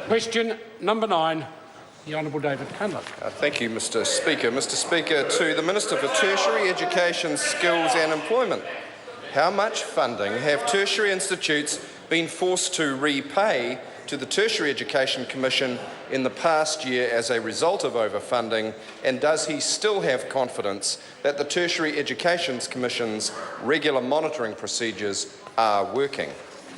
Question number 9, the Honourable David Cunliffe. Thank you, Mr Speaker. Mr Speaker, to the Minister for Tertiary Education, Skills and Employment. How much funding have tertiary institutes been forced to repay to the Tertiary Education Commission in the past year as a result of overfunding, and does he still have confidence that the Tertiary Education Commission's regular monitoring procedures are working?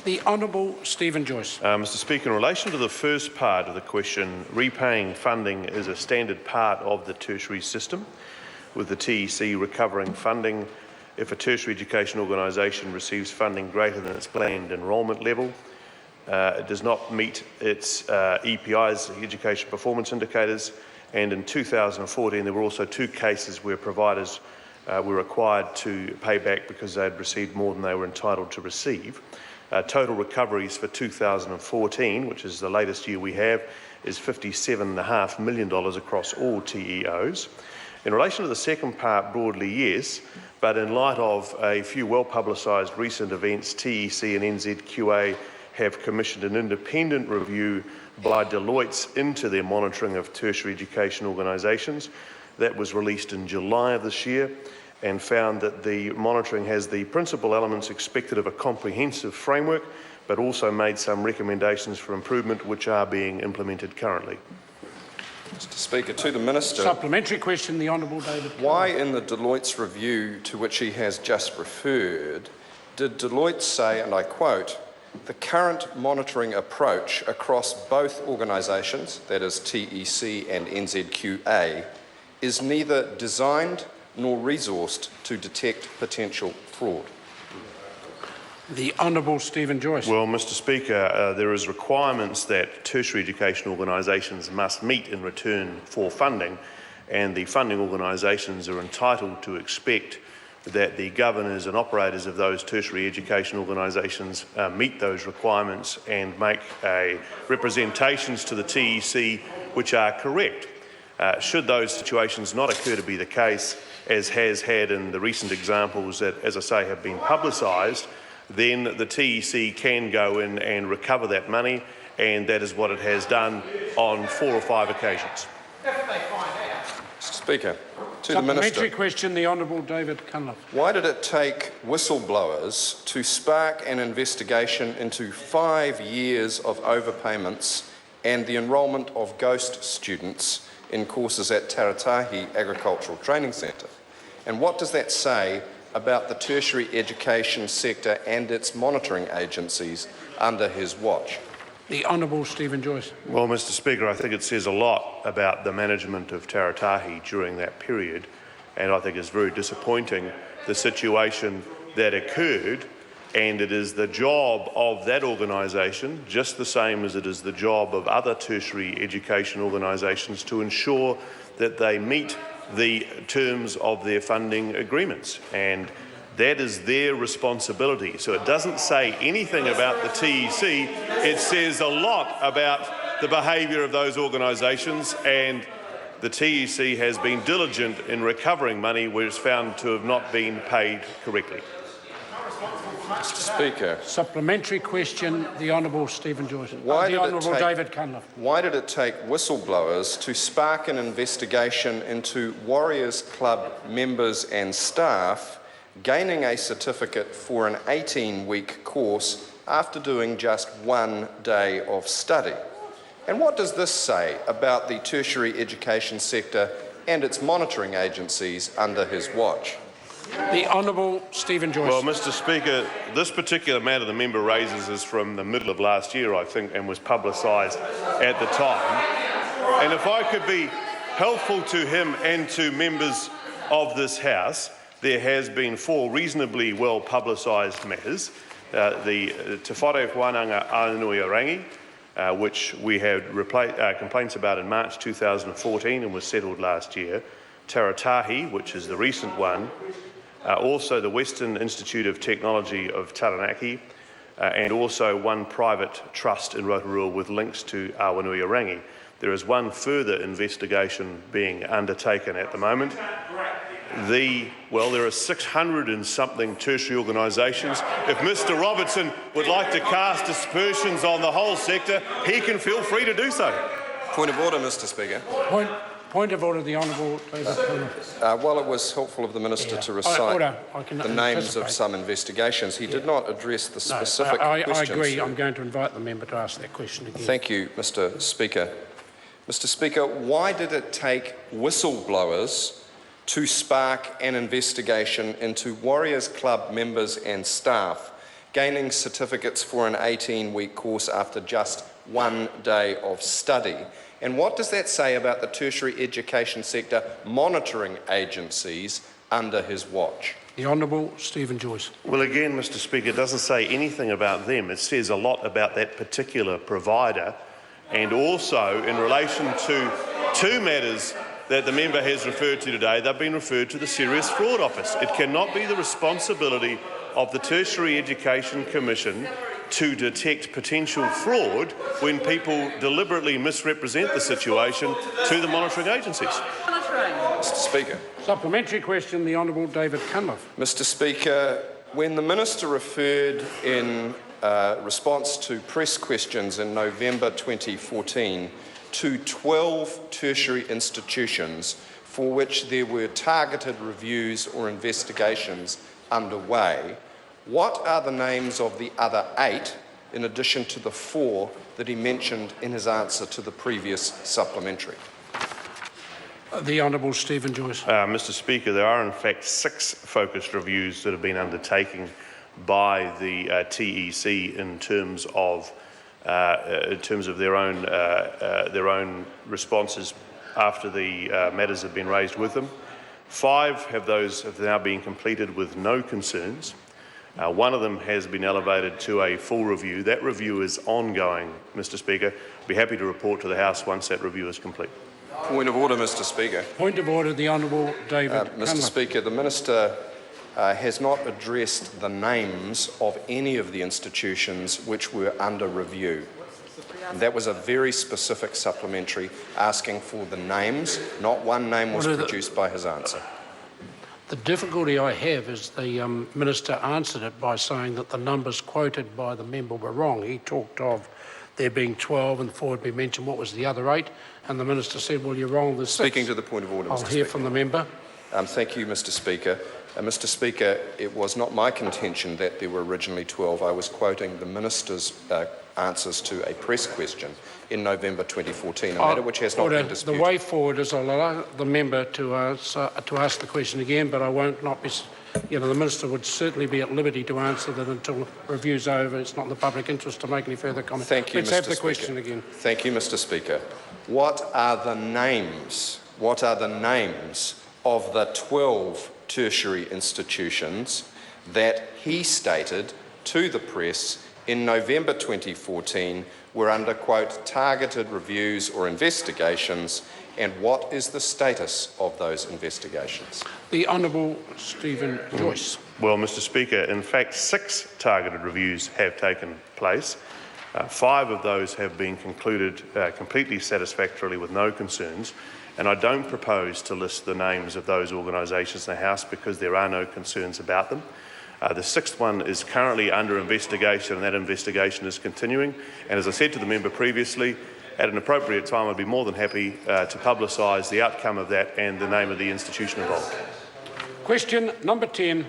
The Honourable Stephen Joyce. Mr Speaker, in relation to the first part of the question, repaying funding is a standard part of the tertiary system, with the TEC recovering funding if a tertiary education organisation receives funding greater than its planned enrolment level, it does not meet its EPI's education performance indicators, and in 2014 there were also 2 cases where providers were required to pay back because they had received more than they were entitled to receive. Total recoveries for 2014, which is the latest year we have, is $57.5 million across all TEOs. In relation to the second part, broadly yes, but in light of a few well-publicised recent events, TEC and NZQA have commissioned an independent review by Deloitte into their monitoring of tertiary education organisations. That was released in July of this year, and found that the monitoring has the principal elements expected of a comprehensive framework, but also made some recommendations for improvement which are being implemented currently. Mr Speaker, to the Minister. Supplementary question, the Honourable David Cunliffe. Why in the Deloitte's review to which he has just referred, did Deloitte say, and I quote, "The current monitoring approach across both organisations, that is TEC and NZQA, is neither designed nor resourced to detect potential fraud"? The Honourable Stephen Joyce. Well, Mr Speaker, there is requirements that tertiary education organisations must meet in return for funding, and the funding organisations are entitled to expect that the governors and operators of those tertiary education organisations meet those requirements and make representations to the TEC which are correct. Should those situations not occur to be the case, as has had in the recent examples that, as I say, have been publicised, then the TEC can go in and recover that money, and that is what it has done on 4 or 5 occasions. Mr Speaker, to the Minister. Supplementary question, the Honourable David Cunliffe. Why did it take whistleblowers to spark an investigation into 5 years of overpayments and the enrolment of ghost students in courses at Taranaki Agricultural Training Centre? And what does that say about the tertiary education sector and its monitoring agencies under his watch? The Honourable Stephen Joyce. Well, Mr Speaker, I think it says a lot about the management of Taranaki during that period, and I think it's very disappointing, the situation that occurred, and it is the job of that organisation, just the same as it is the job of other tertiary education organisations, to ensure that they meet the terms of their funding agreements, and that is their responsibility. So it doesn't say anything about the TEC, it says a lot about the behaviour of those organisations, and the TEC has been diligent in recovering money where it's found to have not been paid correctly. Mr Speaker. Supplementary question, the Honourable Stephen Joyce. David Cunliffe. Why did it take whistleblowers to spark an investigation into Warriors Club members and staff gaining a certificate for an 18-week course after doing just 1 day of study? And what does this say about the tertiary education sector and its monitoring agencies under his watch? The Honourable Stephen Joyce. Well, Mr Speaker, this particular matter the member raises is from the middle of last year, I think, and was publicised at the time. And if I could be helpful to him and to members of this House, there has been 4 reasonably well publicised matters. The Te Whare Whananga Anuiarangi, which we had complaints about in March 2014 and was settled last year. Taranaki, which is the recent one. Also the Western Institute of Technology of Taranaki, and also one private trust in Rotorua with links to Awanuiarangi. There is one further investigation being undertaken at the moment. Well, there are 600 and something tertiary organisations. If Mr Robertson would like to cast aspersions on the whole sector, he can feel free to do so. Point of order, Mr Speaker. Point of order, the Honourable David Cunliffe. While it was helpful of the Minister to recite the names of some investigations, he did not address the specific questions. I agree. I'm going to invite the member to ask that question again. Thank you, Mr Speaker. Mr Speaker, why did it take whistleblowers to spark an investigation into Warriors Club members and staff gaining certificates for an 18-week course after just 1 day of study? And what does that say about the tertiary education sector monitoring agencies under his watch? The Honourable Stephen Joyce. Well, again, Mr Speaker, it doesn't say anything about them. It says a lot about that particular provider, and also in relation to two matters that the member has referred to today, they've been referred to the Serious Fraud Office. It cannot be the responsibility of the Tertiary Education Commission to detect potential fraud when people deliberately misrepresent the situation to the monitoring agencies. Mr Speaker. Supplementary question, the Honourable David Cunliffe. Mr Speaker, when the Minister referred in response to press questions in November 2014 to 12 tertiary institutions for which there were targeted reviews or investigations underway, what are the names of the other 8 in addition to the 4 that he mentioned in his answer to the previous supplementary? The Honourable Stephen Joyce. Mr Speaker, there are in fact 6 focused reviews that have been undertaken by the TEC in terms of their own responses after the matters have been raised with them. 5 have now been completed with no concerns. One of them has been elevated to a full review. That review is ongoing, Mr Speaker. I'll be happy to report to the House once that review is complete. Point of order, Mr Speaker. Point of order, the Honourable David Mr Cunliffe. Speaker, the Minister has not addressed the names of any of the institutions which were under review. And that was a very specific supplementary asking for the names. Not one name was produced by his answer. The difficulty I have is the Minister answered it by saying that the numbers quoted by the member were wrong. He talked of there being 12 and 4 had been mentioned. What was the other 8? And the Minister said, well, you're wrong, there's 6. Speaking to the point of order, Mr. I'll hear from the member. Thank you, Mr Speaker. Mr Speaker, it was not my contention that there were originally 12. I was quoting the Minister's answers to a press question in November 2014, a matter which has not been disputed. The way forward is I'll allow the member to ask the question again, but I won't not be... the Minister would certainly be at liberty to answer that until review's over. It's not in the public interest to make any further comment. Thank you, Let's Mr. have the Speaker. question again. Thank you, Mr Speaker. What are the names of the 12 tertiary institutions that he stated to the press in November 2014 were under, quote, targeted reviews or investigations, and what is the status of those investigations? The Honourable Stephen Joyce. Well, Mr Speaker, in fact 6 targeted reviews have taken place. 5 of those have been concluded completely satisfactorily with no concerns, and I don't propose to list the names of those organisations in the House because there are no concerns about them. The 6th one is currently under investigation, and that investigation is continuing. And as I said to the member previously, at an appropriate time I'd be more than happy to publicise the outcome of that and the name of the institution involved. Question number 10,